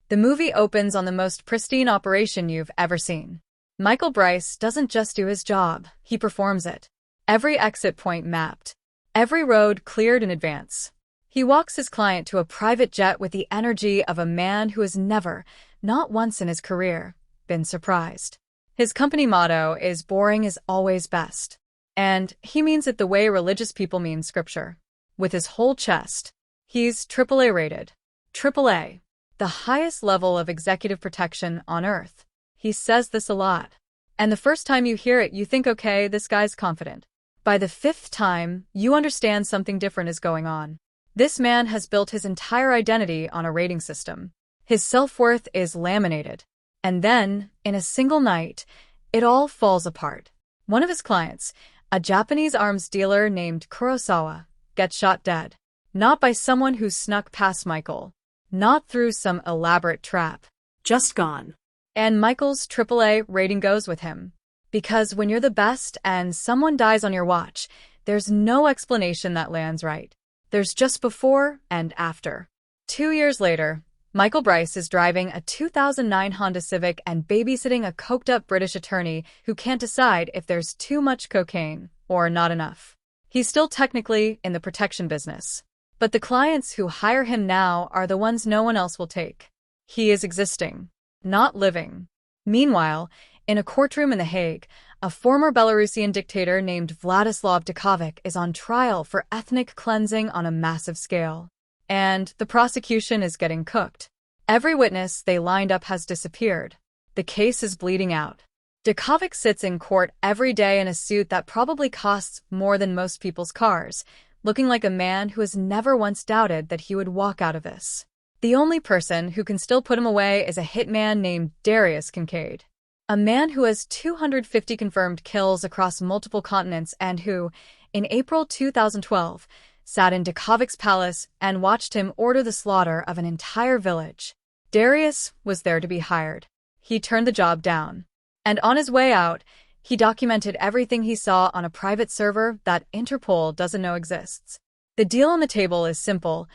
The movie opens on the most pristine operation you've ever seen. Michael Bryce doesn't just do his job, he performs it. Every exit point mapped. Every road cleared in advance. He walks his client to a private jet with the energy of a man who has never, not once in his career, been surprised. His company motto is "boring is always best." And he means it the way religious people mean scripture. With his whole chest. He's AAA rated. AAA. The highest level of executive protection on Earth. He says this a lot. And the first time you hear it, you think, okay, this guy's confident. By the fifth time, you understand something different is going on. This man has built his entire identity on a rating system. His self-worth is laminated. And then, in a single night, it all falls apart. One of his clients, a Japanese arms dealer named Kurosawa, gets shot dead. Not by someone who snuck past Michael. Not through some elaborate trap. Just gone. And Michael's AAA rating goes with him. Because when you're the best and someone dies on your watch, there's no explanation that lands right. There's just before and after. 2 years later, Michael Bryce is driving a 2009 Honda Civic and babysitting a coked-up British attorney who can't decide if there's too much cocaine or not enough. He's still technically in the protection business. But the clients who hire him now are the ones no one else will take. He is existing, not living. Meanwhile, in a courtroom in The Hague, a former Belarusian dictator named Vladislav Dikovic is on trial for ethnic cleansing on a massive scale. And the prosecution is getting cooked. Every witness they lined up has disappeared. The case is bleeding out. Dikovic sits in court every day in a suit that probably costs more than most people's cars, looking like a man who has never once doubted that he would walk out of this. The only person who can still put him away is a hitman named Darius Kincaid. A man who has 250 confirmed kills across multiple continents and who, in April 2012, sat in Dikovic's palace and watched him order the slaughter of an entire village. Darius was there to be hired. He turned the job down. And on his way out, he documented everything he saw on a private server that Interpol doesn't know exists. The deal on the table is simple.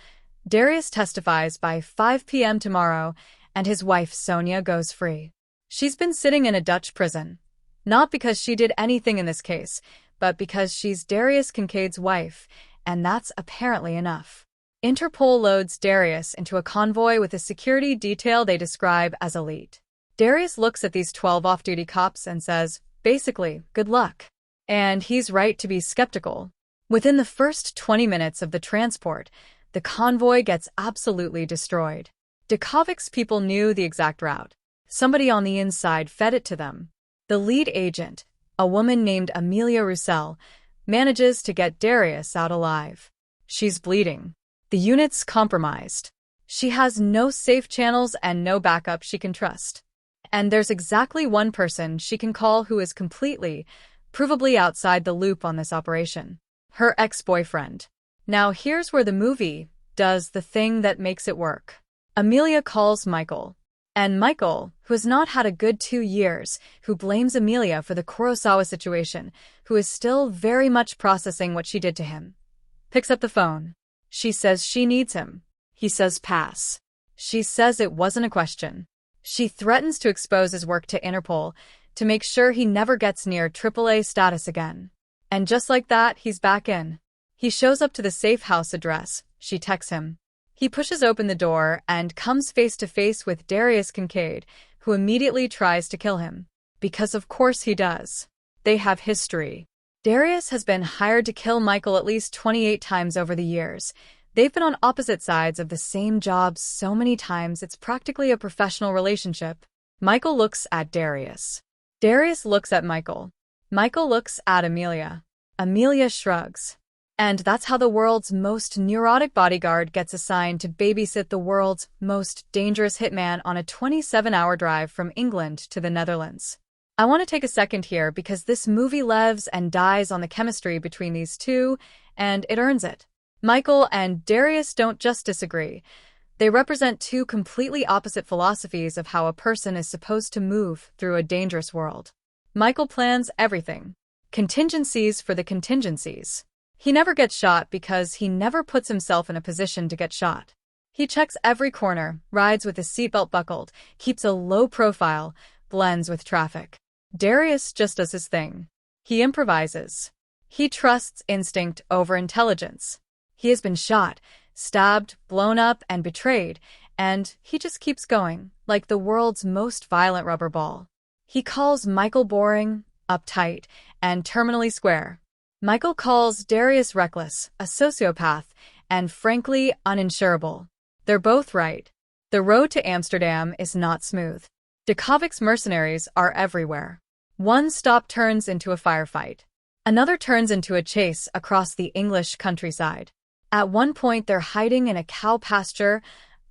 Darius testifies by 5 p.m. tomorrow, and his wife Sonia goes free. She's been sitting in a Dutch prison. Not because she did anything in this case, but because she's Darius Kincaid's wife, and that's apparently enough. Interpol loads Darius into a convoy with a security detail they describe as elite. Darius looks at these 12 off-duty cops and says, basically, good luck. And he's right to be skeptical. Within the first 20 minutes of the transport, the convoy gets absolutely destroyed. Dikovic's people knew the exact route. Somebody on the inside fed it to them. The lead agent, a woman named Amelia Roussel, manages to get Darius out alive. She's bleeding. The unit's compromised. She has no safe channels and no backup she can trust. And there's exactly one person she can call who is completely, provably outside the loop on this operation. Her ex-boyfriend. Now here's where the movie does the thing that makes it work. Amelia calls Michael. And Michael, who has not had a good 2 years, who blames Amelia for the Kurosawa situation, who is still very much processing what she did to him, picks up the phone. She says she needs him. He says pass. She says it wasn't a question. She threatens to expose his work to Interpol to make sure he never gets near AAA status again. And just like that, he's back in. He shows up to the safe house address. She texts him. He pushes open the door and comes face to face with Darius Kincaid, who immediately tries to kill him. Because of course he does. They have history. Darius has been hired to kill Michael at least 28 times over the years. They've been on opposite sides of the same job so many times it's practically a professional relationship. Michael looks at Darius. Darius looks at Michael. Michael looks at Amelia. Amelia shrugs. And that's how the world's most neurotic bodyguard gets assigned to babysit the world's most dangerous hitman on a 27-hour drive from England to the Netherlands. I want to take a second here because this movie lives and dies on the chemistry between these two, and it earns it. Michael and Darius don't just disagree. They represent two completely opposite philosophies of how a person is supposed to move through a dangerous world. Michael plans everything. Contingencies for the contingencies. He never gets shot because he never puts himself in a position to get shot. He checks every corner, rides with his seatbelt buckled, keeps a low profile, blends with traffic. Darius just does his thing. He improvises. He trusts instinct over intelligence. He has been shot, stabbed, blown up, and betrayed, and he just keeps going, like the world's most violent rubber ball. He calls Michael boring, uptight, and terminally square. Michael calls Darius reckless, a sociopath, and frankly uninsurable. They're both right. The road to Amsterdam is not smooth. Djokovic's mercenaries are everywhere. One stop turns into a firefight. Another turns into a chase across the English countryside. At one point, they're hiding in a cow pasture,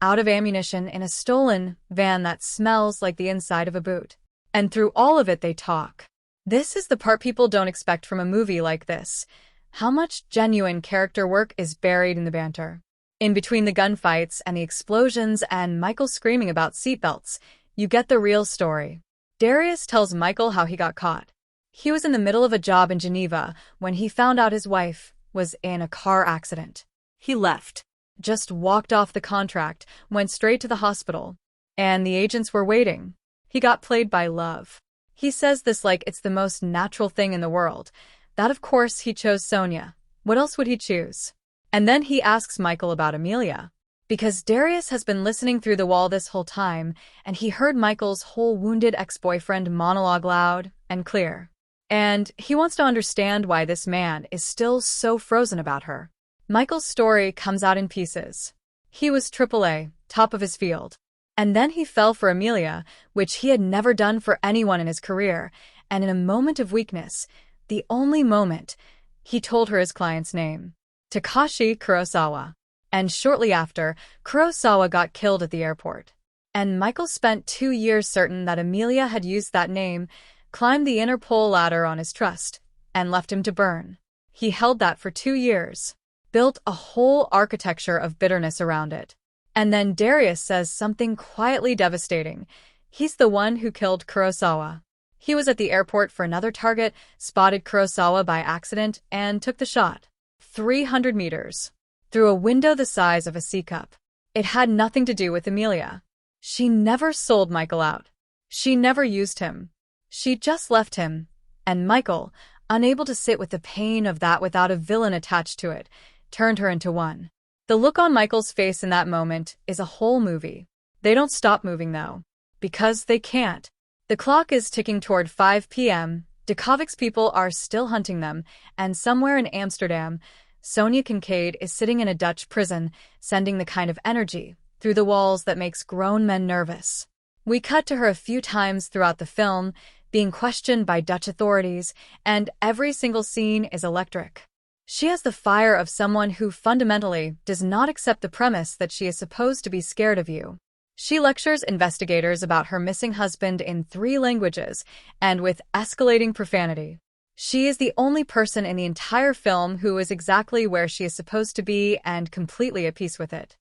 out of ammunition in a stolen van that smells like the inside of a boot. And through all of it, they talk. This is the part people don't expect from a movie like this. How much genuine character work is buried in the banter. In between the gunfights and the explosions and Michael screaming about seatbelts, you get the real story. Darius tells Michael how he got caught. He was in the middle of a job in Geneva when he found out his wife was in a car accident. He left, just walked off the contract, went straight to the hospital, and the agents were waiting. He got played by love. He says this like it's the most natural thing in the world. That of course he chose Sonia. What else would he choose? And then he asks Michael about Amelia. Because Darius has been listening through the wall this whole time, and he heard Michael's whole wounded ex-boyfriend monologue loud and clear. And he wants to understand why this man is still so frozen about her. Michael's story comes out in pieces. He was AAA, top of his field. And then he fell for Amelia, which he had never done for anyone in his career, and in a moment of weakness, the only moment, he told her his client's name, Takashi Kurosawa. And shortly after, Kurosawa got killed at the airport. And Michael spent 2 years certain that Amelia had used that name, climbed the Interpol ladder on his trust, and left him to burn. He held that for 2 years, built a whole architecture of bitterness around it. And then Darius says something quietly devastating. He's the one who killed Kurosawa. He was at the airport for another target, spotted Kurosawa by accident, and took the shot. 300 meters. Through a window the size of a C-cup. It had nothing to do with Amelia. She never sold Michael out. She never used him. She just left him. And Michael, unable to sit with the pain of that without a villain attached to it, turned her into one. The look on Michael's face in that moment is a whole movie. They don't stop moving, though. Because they can't. The clock is ticking toward 5 p.m., Djokovic's people are still hunting them, and somewhere in Amsterdam, Sonia Kincaid is sitting in a Dutch prison, sending the kind of energy through the walls that makes grown men nervous. We cut to her a few times throughout the film, being questioned by Dutch authorities, and every single scene is electric. She has the fire of someone who fundamentally does not accept the premise that she is supposed to be scared of you. She lectures investigators about her missing husband in 3 languages and with escalating profanity. She is the only person in the entire film who is exactly where she is supposed to be and completely at peace with it.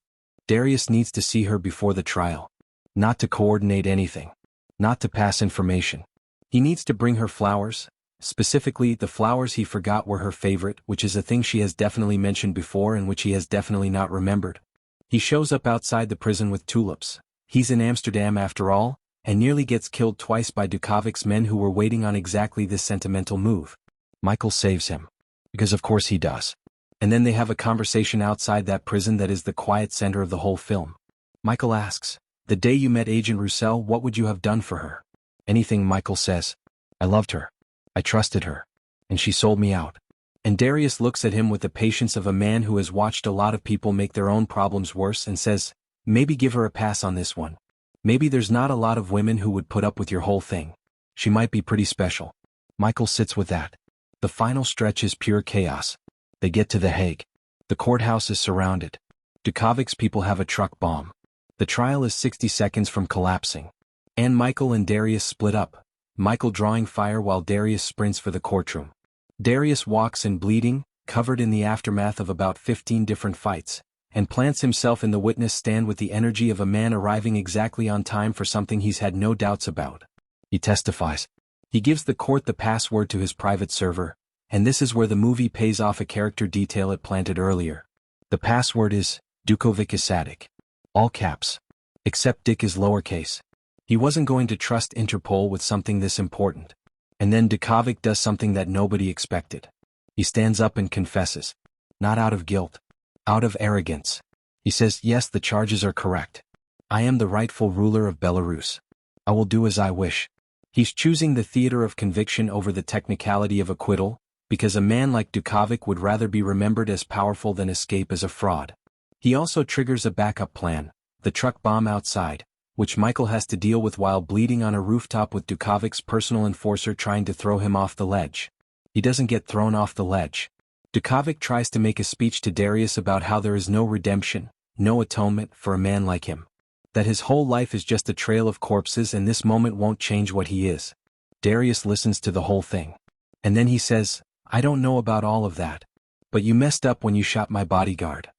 Darius needs to see her before the trial. Not to coordinate anything. Not to pass information. He needs to bring her flowers. Specifically, the flowers he forgot were her favorite, which is a thing she has definitely mentioned before and which he has definitely not remembered. He shows up outside the prison with tulips. He's in Amsterdam after all, and nearly gets killed twice by Djokovic's men who were waiting on exactly this sentimental move. Michael saves him. Because of course he does. And then they have a conversation outside that prison that is the quiet center of the whole film. Michael asks, "The day you met Agent Roussel, what would you have done for her?" "Anything," Michael says. "I loved her. I trusted her. And she sold me out." And Darius looks at him with the patience of a man who has watched a lot of people make their own problems worse and says, "Maybe give her a pass on this one. Maybe there's not a lot of women who would put up with your whole thing. She might be pretty special." Michael sits with that. The final stretch is pure chaos. They get to The Hague. The courthouse is surrounded. Djokovic's people have a truck bomb. The trial is 60 seconds from collapsing. And Michael and Darius split up. Michael drawing fire while Darius sprints for the courtroom. Darius walks in bleeding, covered in the aftermath of about 15 different fights, and plants himself in the witness stand with the energy of a man arriving exactly on time for something he's had no doubts about. He testifies. He gives the court the password to his private server, and this is where the movie pays off a character detail it planted earlier. The password is, Djokovic is Sadik. All caps. Except Dick is lowercase. He wasn't going to trust Interpol with something this important. And then Dukovic does something that nobody expected. He stands up and confesses. Not out of guilt. Out of arrogance. He says, yes, the charges are correct. I am the rightful ruler of Belarus. I will do as I wish. He's choosing the theater of conviction over the technicality of acquittal, because a man like Dukovic would rather be remembered as powerful than escape as a fraud. He also triggers a backup plan, the truck bomb outside, which Michael has to deal with while bleeding on a rooftop with Dukovic's personal enforcer trying to throw him off the ledge. He doesn't get thrown off the ledge. Dukovic tries to make a speech to Darius about how there is no redemption, no atonement for a man like him. That his whole life is just a trail of corpses and this moment won't change what he is. Darius listens to the whole thing. And then he says, I don't know about all of that. But you messed up when you shot my bodyguard.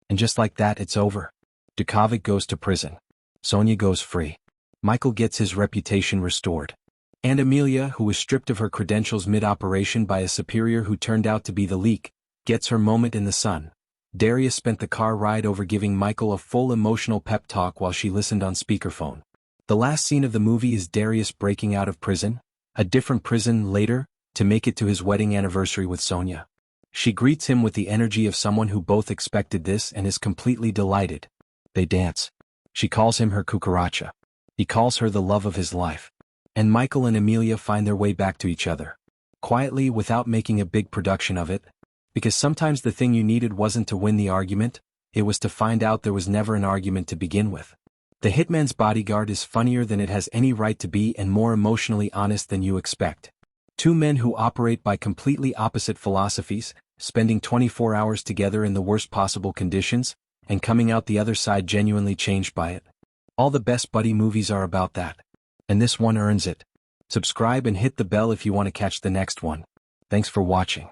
And just like that it's over. Dukovic goes to prison. Sonia goes free. Michael gets his reputation restored. And Amelia, who was stripped of her credentials mid-operation by a superior who turned out to be the leak, gets her moment in the sun. Darius spent the car ride over giving Michael a full emotional pep talk while she listened on speakerphone. The last scene of the movie is Darius breaking out of prison, a different prison later, to make it to his wedding anniversary with Sonia. She greets him with the energy of someone who both expected this and is completely delighted. They dance. She calls him her cucaracha. He calls her the love of his life. And Michael and Amelia find their way back to each other. Quietly, without making a big production of it. Because sometimes the thing you needed wasn't to win the argument, it was to find out there was never an argument to begin with. The Hitman's Bodyguard is funnier than it has any right to be and more emotionally honest than you expect. Two men who operate by completely opposite philosophies, spending 24 hours together in the worst possible conditions, and coming out the other side genuinely changed by it. All the best buddy movies are about that. And this one earns it. Subscribe and hit the bell if you want to catch the next one. Thanks for watching.